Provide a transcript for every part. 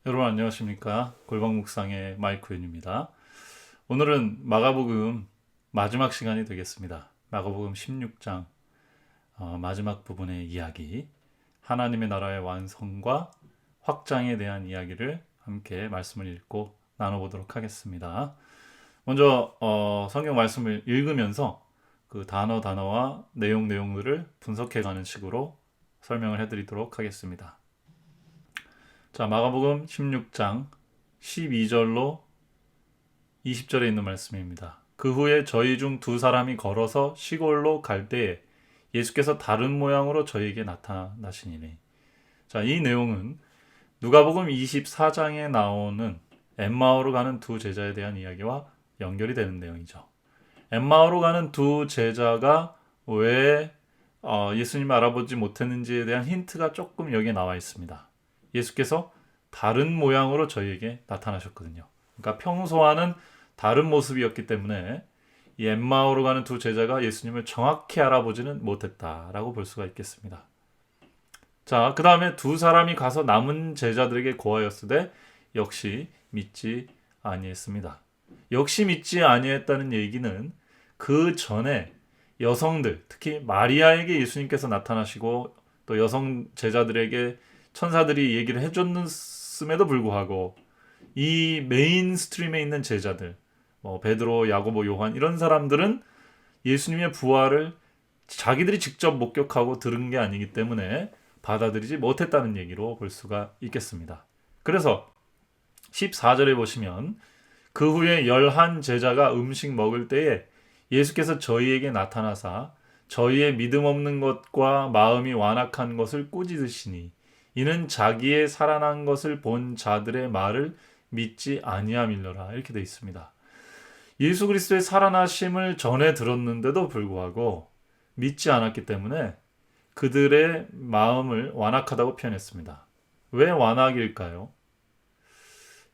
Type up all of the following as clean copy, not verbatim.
여러분 안녕하십니까? 골방묵상의 마이크윤입니다. 오늘은 마가복음 마지막 시간이 되겠습니다. 마가복음 16장 마지막 부분의 이야기, 하나님의 나라의 완성과 확장에 대한 이야기를 함께 말씀을 읽고 나눠보도록 하겠습니다. 먼저 성경 말씀을 읽으면서 그 단어와 내용들을 분석해가는 식으로 설명을 해드리도록 하겠습니다. 자, 마가복음 16장 12절로 20절에 있는 말씀입니다. 그 후에 저희 중 두 사람이 걸어서 시골로 갈 때에 예수께서 다른 모양으로 저희에게 나타나시니니. 자, 이 내용은 누가복음 24장에 나오는 엠마오로 가는 두 제자에 대한 이야기와 연결이 되는 내용이죠. 엠마오로 가는 두 제자가 왜 예수님을 알아보지 못했는지에 대한 힌트가 조금 여기에 나와 있습니다. 예수께서 다른 모양으로 저희에게 나타나셨거든요. 그러니까 평소와는 다른 모습이었기 때문에 이 엠마오로 가는 두 제자가 예수님을 정확히 알아보지는 못했다라고 볼 수가 있겠습니다. 자, 그 다음에 두 사람이 가서 남은 제자들에게 고하였으되 역시 믿지 아니했습니다. 역시 믿지 아니했다는 얘기는 그 전에 여성들, 특히 마리아에게 예수님께서 나타나시고 또 여성 제자들에게 천사들이 얘기를 해줬음에도 불구하고 이 메인 스트림에 있는 제자들, 베드로, 야고보, 요한 이런 사람들은 예수님의 부활을 자기들이 직접 목격하고 들은 게 아니기 때문에 받아들이지 못했다는 얘기로 볼 수가 있겠습니다. 그래서 14절에 보시면 그 후에 11 제자가 음식 먹을 때에 예수께서 저희에게 나타나사 저희의 믿음 없는 것과 마음이 완악한 것을 꾸짖으시니 이는 자기의 살아난 것을 본 자들의 말을 믿지 아니함일러라. 이렇게 되어 있습니다. 예수 그리스도의 살아나심을 전에 들었는데도 불구하고 믿지 않았기 때문에 그들의 마음을 완악하다고 표현했습니다. 왜 완악일까요?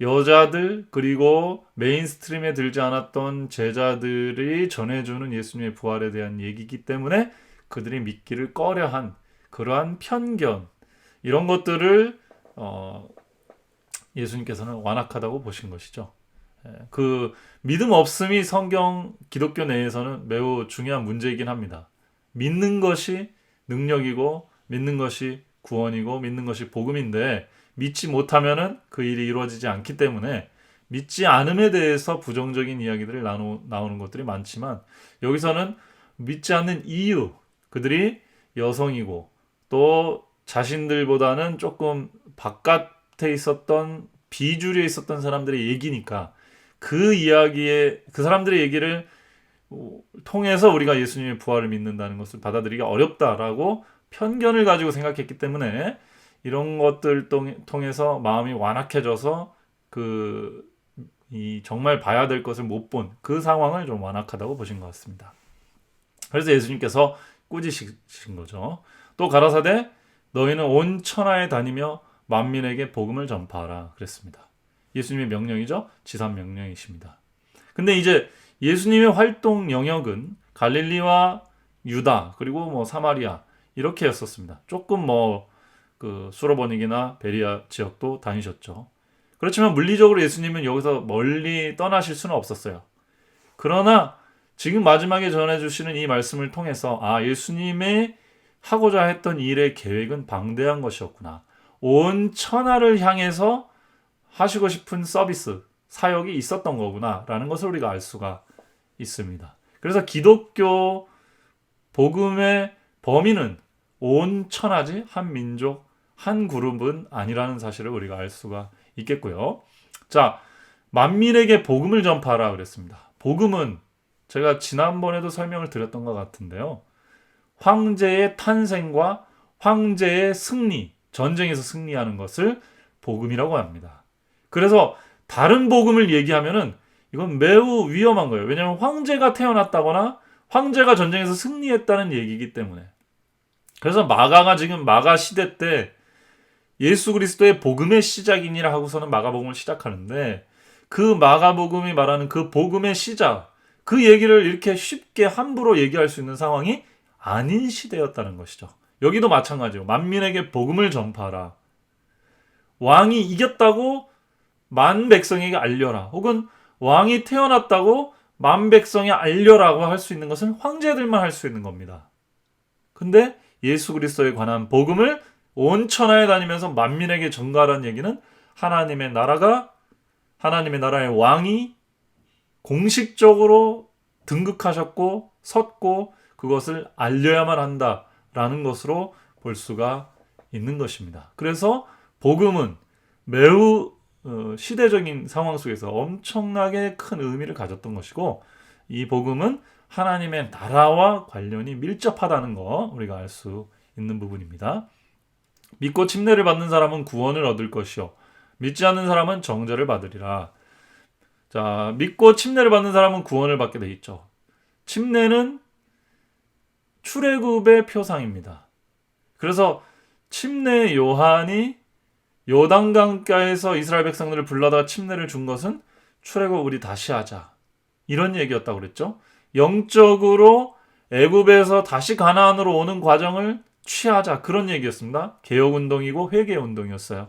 여자들 그리고 메인스트림에 들지 않았던 제자들이 전해주는 예수님의 부활에 대한 얘기이기 때문에 그들이 믿기를 꺼려한 그러한 편견, 이런 것들을 예수님께서는 완악하다고 보신 것이죠. 그 믿음 없음이 성경 기독교 내에서는 매우 중요한 문제이긴 합니다. 믿는 것이 능력이고 믿는 것이 구원이고 믿는 것이 복음인데 믿지 못하면은 그 일이 이루어지지 않기 때문에 믿지 않음에 대해서 부정적인 이야기들이 나오는 것들이 많지만 여기서는 믿지 않는 이유, 그들이 여성이고 또 자신들보다는 조금 바깥에 있었던 비주류에 있었던 사람들의 얘기니까 그 사람들의 얘기를 통해서 우리가 예수님의 부활을 믿는다는 것을 받아들이기가 어렵다라고 편견을 가지고 생각했기 때문에 이런 것들 통해서 마음이 완악해져서 이 정말 봐야 될 것을 못 본 그 상황을 좀 완악하다고 보신 것 같습니다. 그래서 예수님께서 꾸짖으신 거죠. 또 가라사대 너희는 온 천하에 다니며 만민에게 복음을 전파하라 그랬습니다. 예수님의 명령이죠. 지상 명령이십니다. 근데 이제 예수님의 활동 영역은 갈릴리와 유다 그리고 사마리아 이렇게였었습니다. 조금 그 수로보닉이나 베리아 지역도 다니셨죠. 그렇지만 물리적으로 예수님은 여기서 멀리 떠나실 수는 없었어요. 그러나 지금 마지막에 전해주시는 이 말씀을 통해서 예수님의 하고자 했던 일의 계획은 방대한 것이었구나. 온 천하를 향해서 하시고 싶은 서비스, 사역이 있었던 거구나 라는 것을 우리가 알 수가 있습니다. 그래서 기독교 복음의 범위는 온 천하지 한 민족, 한 그룹은 아니라는 사실을 우리가 알 수가 있겠고요. 자, 만민에게 복음을 전파하라 그랬습니다. 복음은 제가 지난번에도 설명을 드렸던 것 같은데요. 황제의 탄생과 황제의 승리, 전쟁에서 승리하는 것을 복음이라고 합니다. 그래서 다른 복음을 얘기하면은 이건 매우 위험한 거예요. 왜냐하면 황제가 태어났다거나 황제가 전쟁에서 승리했다는 얘기이기 때문에. 그래서 마가가 지금 마가 시대 때 예수 그리스도의 복음의 시작이니라 하고서는 마가복음을 시작하는데 그 마가복음이 말하는 그 복음의 시작, 그 얘기를 이렇게 쉽게 함부로 얘기할 수 있는 상황이 아닌 시대였다는 것이죠. 여기도 마찬가지로 만민에게 복음을 전파하라. 왕이 이겼다고 만 백성에게 알려라. 혹은 왕이 태어났다고 만 백성에 알려라고 할 수 있는 것은 황제들만 할 수 있는 겁니다. 근데 예수 그리스도에 관한 복음을 온 천하에 다니면서 만민에게 전가하라는 얘기는 하나님의 나라의 왕이 공식적으로 등극하셨고 섰고 그것을 알려야만 한다라는 것으로 볼 수가 있는 것입니다. 그래서 복음은 매우 시대적인 상황 속에서 엄청나게 큰 의미를 가졌던 것이고, 이 복음은 하나님의 나라와 관련이 밀접하다는 거 우리가 알 수 있는 부분입니다. 믿고 침례를 받는 사람은 구원을 얻을 것이요 믿지 않는 사람은 정죄를 받으리라. 자, 믿고 침례를 받는 사람은 구원을 받게 돼 있죠. 침례는 출애굽의 표상입니다. 그래서 침례 요한이 요단강가에서 이스라엘 백성들을 불러다가 침례를 준 것은 출애굽 우리 다시 하자, 이런 얘기였다고 그랬죠. 영적으로 애굽에서 다시 가나안으로 오는 과정을 취하자, 그런 얘기였습니다. 개혁운동이고 회개운동이었어요.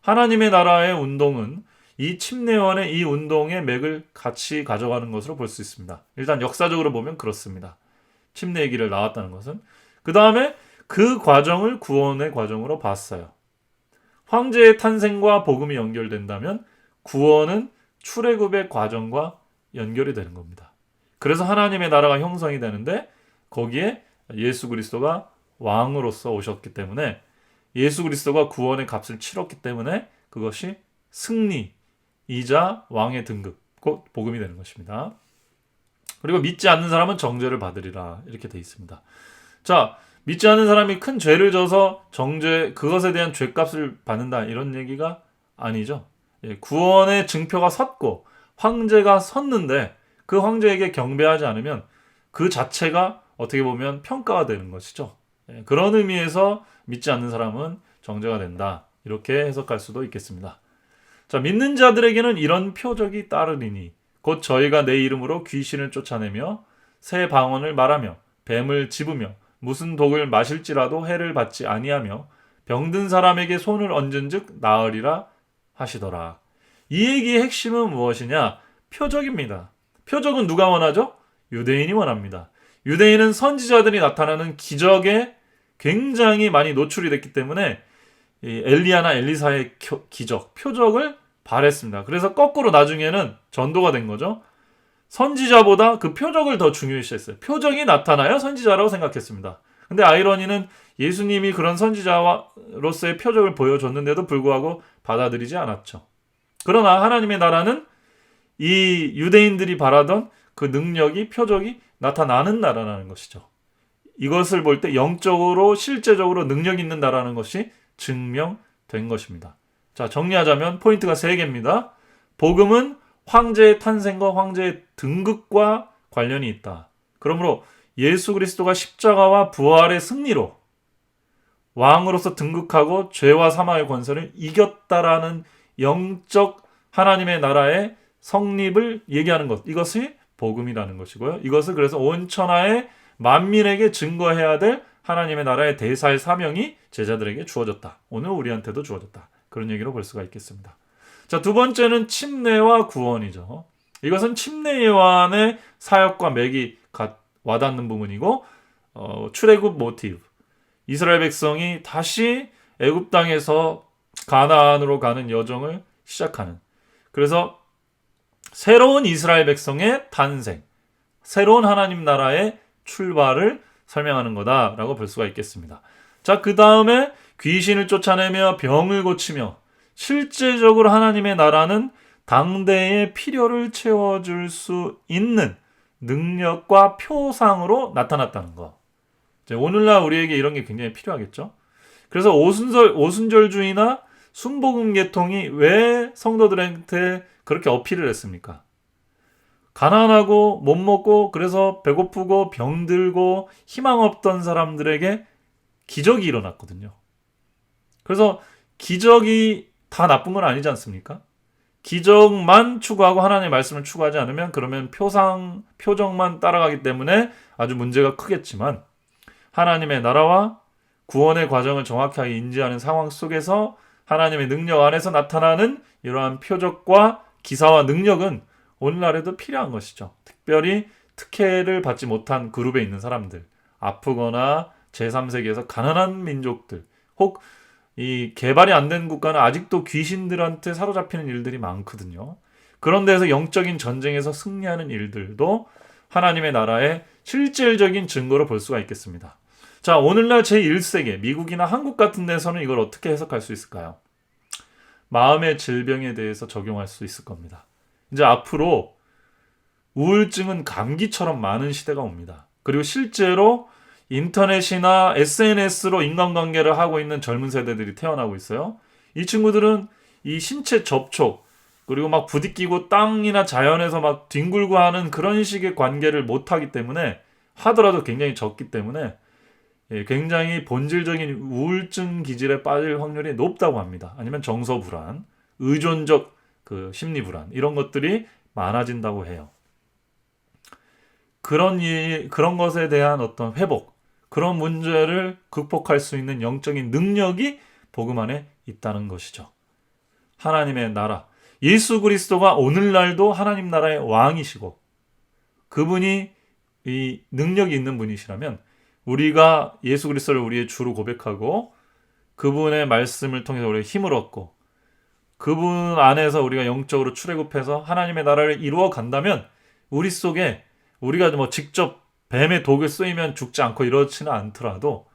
하나님의 나라의 운동은 이 침례원의 이 운동의 맥을 같이 가져가는 것으로 볼 수 있습니다. 일단 역사적으로 보면 그렇습니다. 침례의 길을 나왔다는 것은. 그 다음에 그 과정을 구원의 과정으로 봤어요. 황제의 탄생과 복음이 연결된다면 구원은 출애굽의 과정과 연결이 되는 겁니다. 그래서 하나님의 나라가 형성이 되는데 거기에 예수 그리스도가 왕으로서 오셨기 때문에, 예수 그리스도가 구원의 값을 치렀기 때문에 그것이 승리이자 왕의 등급, 곧 복음이 되는 것입니다. 그리고 믿지 않는 사람은 정죄를 받으리라, 이렇게 되어 있습니다. 자, 믿지 않는 사람이 큰 죄를 져서 그것에 대한 죄값을 받는다, 이런 얘기가 아니죠. 구원의 증표가 섰고 황제가 섰는데 그 황제에게 경배하지 않으면 그 자체가 어떻게 보면 평가가 되는 것이죠. 그런 의미에서 믿지 않는 사람은 정죄가 된다, 이렇게 해석할 수도 있겠습니다. 자, 믿는 자들에게는 이런 표적이 따르리니 곧 저희가 내 이름으로 귀신을 쫓아내며 새 방언을 말하며 뱀을 집으며 무슨 독을 마실지라도 해를 받지 아니하며 병든 사람에게 손을 얹은즉 나으리라 하시더라. 이 얘기의 핵심은 무엇이냐? 표적입니다. 표적은 누가 원하죠? 유대인이 원합니다. 유대인은 선지자들이 나타나는 기적에 굉장히 많이 노출이 됐기 때문에 엘리야나 엘리사의 기적, 표적을 바랬습니다. 그래서 거꾸로 나중에는 전도가 된 거죠. 선지자보다 그 표적을 더 중요시했어요. 표적이 나타나야 선지자라고 생각했습니다. 근데 아이러니는 예수님이 그런 선지자로서의 표적을 보여줬는데도 불구하고 받아들이지 않았죠. 그러나 하나님의 나라는 이 유대인들이 바라던 그 능력이, 표적이 나타나는 나라라는 것이죠. 이것을 볼 때 영적으로 실제적으로 능력 있는 나라는 것이 증명된 것입니다. 자, 정리하자면 포인트가 3개입니다. 복음은 황제의 탄생과 황제의 등극과 관련이 있다. 그러므로 예수 그리스도가 십자가와 부활의 승리로 왕으로서 등극하고 죄와 사망의 권세를 이겼다라는 영적 하나님의 나라의 성립을 얘기하는 것, 이것이 복음이라는 것이고요. 이것을 그래서 온 천하의 만민에게 증거해야 될 하나님의 나라의 대사의 사명이 제자들에게 주어졌다. 오늘 우리한테도 주어졌다. 그런 얘기로 볼 수가 있겠습니다. 자, 두 번째는 침례와 구원이죠. 이것은 침례 요한의 사역과 맥이 와닿는 부분이고, 출애굽 모티브, 이스라엘 백성이 다시 애굽 땅에서 가나안으로 가는 여정을 시작하는, 그래서 새로운 이스라엘 백성의 탄생, 새로운 하나님 나라의 출발을 설명하는 거다라고 볼 수가 있겠습니다. 자, 그 다음에 귀신을 쫓아내며 병을 고치며, 실제적으로 하나님의 나라는 당대의 필요를 채워줄 수 있는 능력과 표상으로 나타났다는 거. 오늘날 우리에게 이런 게 굉장히 필요하겠죠. 그래서 오순절주의나 순복음 계통이 왜 성도들한테 그렇게 어필을 했습니까? 가난하고 못 먹고 그래서 배고프고 병들고 희망 없던 사람들에게 기적이 일어났거든요. 그래서 기적이 다 나쁜 건 아니지 않습니까? 기적만 추구하고 하나님의 말씀을 추구하지 않으면 그러면 표적만 따라가기 때문에 아주 문제가 크겠지만, 하나님의 나라와 구원의 과정을 정확하게 인지하는 상황 속에서 하나님의 능력 안에서 나타나는 이러한 표적과 기사와 능력은 오늘날에도 필요한 것이죠. 특별히 특혜를 받지 못한 그룹에 있는 사람들, 아프거나 제3세계에서 가난한 민족들, 혹 이 개발이 안 된 국가는 아직도 귀신들한테 사로잡히는 일들이 많거든요. 그런 데서 영적인 전쟁에서 승리하는 일들도 하나님의 나라의 실질적인 증거로 볼 수가 있겠습니다. 자, 오늘날 제1세계, 미국이나 한국 같은 데서는 이걸 어떻게 해석할 수 있을까요? 마음의 질병에 대해서 적용할 수 있을 겁니다. 이제 앞으로 우울증은 감기처럼 많은 시대가 옵니다. 그리고 실제로 인터넷이나 SNS로 인간관계를 하고 있는 젊은 세대들이 태어나고 있어요. 이 친구들은 이 신체 접촉, 그리고 막 부딪히고 땅이나 자연에서 막 뒹굴고 하는 그런 식의 관계를 못하기 때문에, 하더라도 굉장히 적기 때문에 굉장히 본질적인 우울증 기질에 빠질 확률이 높다고 합니다. 아니면 정서 불안, 의존적 그 심리 불안, 이런 것들이 많아진다고 해요. 그런 것에 대한 어떤 회복, 그런 문제를 극복할 수 있는 영적인 능력이 복음 안에 있다는 것이죠. 하나님의 나라, 예수 그리스도가 오늘날도 하나님 나라의 왕이시고 그분이 이 능력이 있는 분이시라면, 우리가 예수 그리스도를 우리의 주로 고백하고 그분의 말씀을 통해서 우리가 힘을 얻고 그분 안에서 우리가 영적으로 출애굽해서 하나님의 나라를 이루어 간다면, 우리 속에 우리가 뭐 직접 뱀의 독에 쓰이면 죽지 않고 이렇지는 않더라도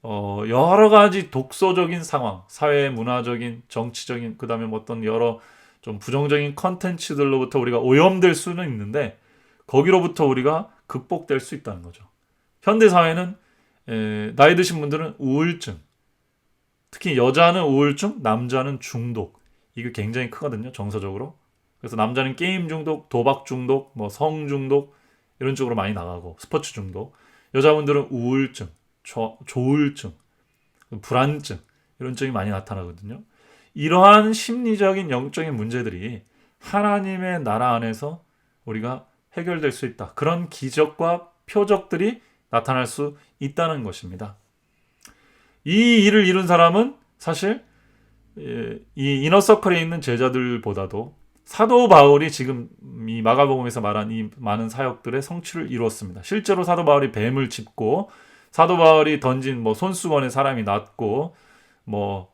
여러 가지 독소적인 상황, 사회 문화적인, 정치적인, 그 다음에 어떤 여러 좀 부정적인 컨텐츠들로부터 우리가 오염될 수는 있는데, 거기로부터 우리가 극복될 수 있다는 거죠. 현대 사회는 나이 드신 분들은 우울증, 특히 여자는 우울증, 남자는 중독, 이게 굉장히 크거든요, 정서적으로. 그래서 남자는 게임 중독, 도박 중독, 뭐 성 중독, 이런 쪽으로 많이 나가고, 스포츠 중독. 여자분들은 우울증, 조울증, 불안증, 이런 쪽이 많이 나타나거든요. 이러한 심리적인 영적인 문제들이 하나님의 나라 안에서 우리가 해결될 수 있다. 그런 기적과 표적들이 나타날 수 있다는 것입니다. 이 일을 이룬 사람은 사실 이 이너서클에 있는 제자들보다도 사도 바울이 지금 이 마가복음에서 말한 이 많은 사역들의 성취를 이루었습니다. 실제로 사도 바울이 뱀을 짚고, 사도 바울이 던진 뭐 손수건에 사람이 낫고, 뭐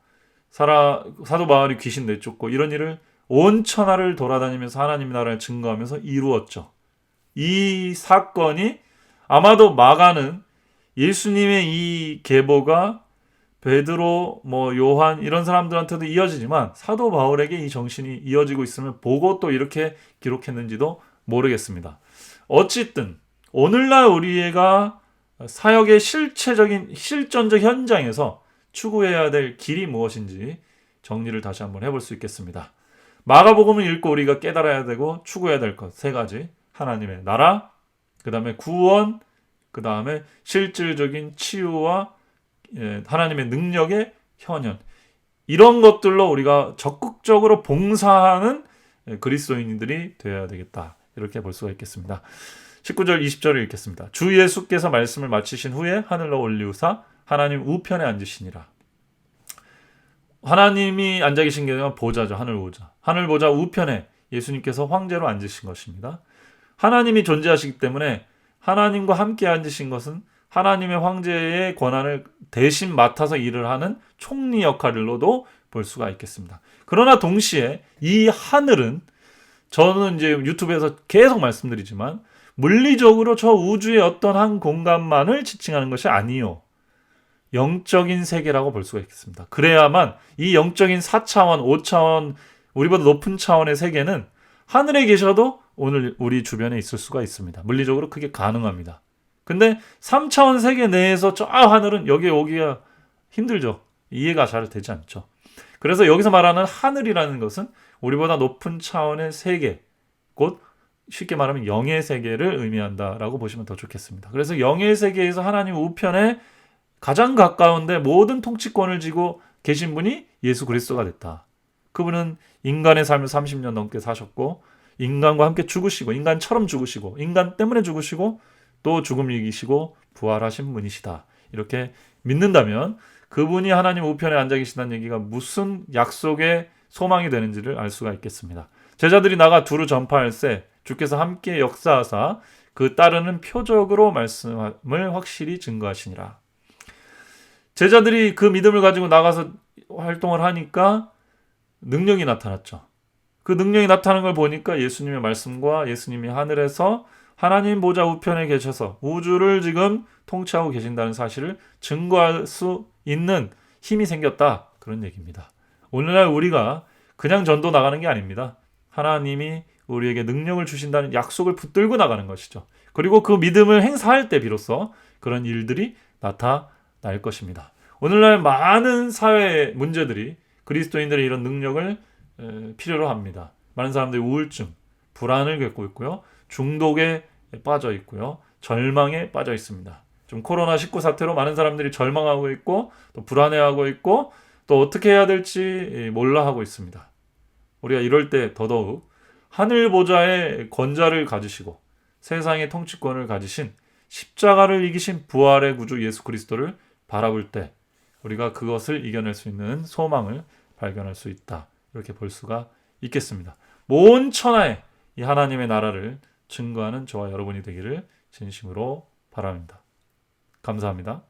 사도 바울이 귀신 내쫓고, 이런 일을 온 천하를 돌아다니면서 하나님 나라를 증거하면서 이루었죠. 이 사건이 아마도 마가는 예수님의 이 계보가 베드로, 뭐 요한, 이런 사람들한테도 이어지지만 사도 바울에게 이 정신이 이어지고 있음을 보고 또 이렇게 기록했는지도 모르겠습니다. 어쨌든 오늘날 우리가 사역의 실전적 현장에서 추구해야 될 길이 무엇인지 정리를 다시 한번 해볼 수 있겠습니다. 마가복음을 읽고 우리가 깨달아야 되고 추구해야 될 것 3가지. 하나님의 나라, 그 다음에 구원, 그 다음에 실질적인 치유와 하나님의 능력의 현현, 이런 것들로 우리가 적극적으로 봉사하는 그리스도인들이 되어야 되겠다, 이렇게 볼 수가 있겠습니다. 19절 20절을 읽겠습니다. 주 예수께서 말씀을 마치신 후에 하늘로 올리우사 하나님 우편에 앉으시니라. 하나님이 앉아 계신 게 아니라 보좌죠. 하늘 보좌. 하늘 보좌 우편에 예수님께서 황제로 앉으신 것입니다. 하나님이 존재하시기 때문에 하나님과 함께 앉으신 것은 하나님의 황제의 권한을 대신 맡아서 일을 하는 총리 역할로도 볼 수가 있겠습니다. 그러나 동시에 이 하늘은, 저는 이제 유튜브에서 계속 말씀드리지만, 물리적으로 저 우주의 어떤 한 공간만을 지칭하는 것이 아니요, 영적인 세계라고 볼 수가 있겠습니다. 그래야만 이 영적인 4차원, 5차원, 우리보다 높은 차원의 세계는 하늘에 계셔도 오늘 우리 주변에 있을 수가 있습니다. 물리적으로 그게 가능합니다. 근데 3차원 세계 내에서 저 하늘은 여기 오기가 힘들죠. 이해가 잘 되지 않죠. 그래서 여기서 말하는 하늘이라는 것은 우리보다 높은 차원의 세계, 곧 쉽게 말하면 영의 세계를 의미한다라고 보시면 더 좋겠습니다. 그래서 영의 세계에서 하나님 우편에 가장 가까운데 모든 통치권을 쥐고 계신 분이 예수 그리스도가 됐다. 그분은 인간의 삶을 30년 넘게 사셨고, 인간과 함께 죽으시고, 인간처럼 죽으시고, 인간 때문에 죽으시고, 또 죽음 이기시고 부활하신 분이시다. 이렇게 믿는다면 그분이 하나님 우편에 앉아 계신다는 얘기가 무슨 약속의 소망이 되는지를 알 수가 있겠습니다. 제자들이 나가 두루 전파할세 주께서 함께 역사하사 그 따르는 표적으로 말씀을 확실히 증거하시니라. 제자들이 그 믿음을 가지고 나가서 활동을 하니까 능력이 나타났죠. 그 능력이 나타나는 걸 보니까 예수님의 말씀과 예수님이 하늘에서 하나님 보좌 우편에 계셔서 우주를 지금 통치하고 계신다는 사실을 증거할 수 있는 힘이 생겼다. 그런 얘기입니다. 오늘날 우리가 그냥 전도 나가는 게 아닙니다. 하나님이 우리에게 능력을 주신다는 약속을 붙들고 나가는 것이죠. 그리고 그 믿음을 행사할 때 비로소 그런 일들이 나타날 것입니다. 오늘날 많은 사회 문제들이 그리스도인들의 이런 능력을 필요로 합니다. 많은 사람들이 우울증, 불안을 겪고 있고요. 중독에 빠져 있고요. 절망에 빠져 있습니다. 좀 코로나19 사태로 많은 사람들이 절망하고 있고 또 불안해하고 있고 또 어떻게 해야 될지 몰라 하고 있습니다. 우리가 이럴 때 더더욱 하늘 보좌의 권자를 가지시고 세상의 통치권을 가지신 십자가를 이기신 부활의 구주 예수 그리스도를 바라볼 때 우리가 그것을 이겨낼 수 있는 소망을 발견할 수 있다. 이렇게 볼 수가 있겠습니다. 온 천하에 이 하나님의 나라를 증거하는 저와 여러분이 되기를 진심으로 바랍니다. 감사합니다.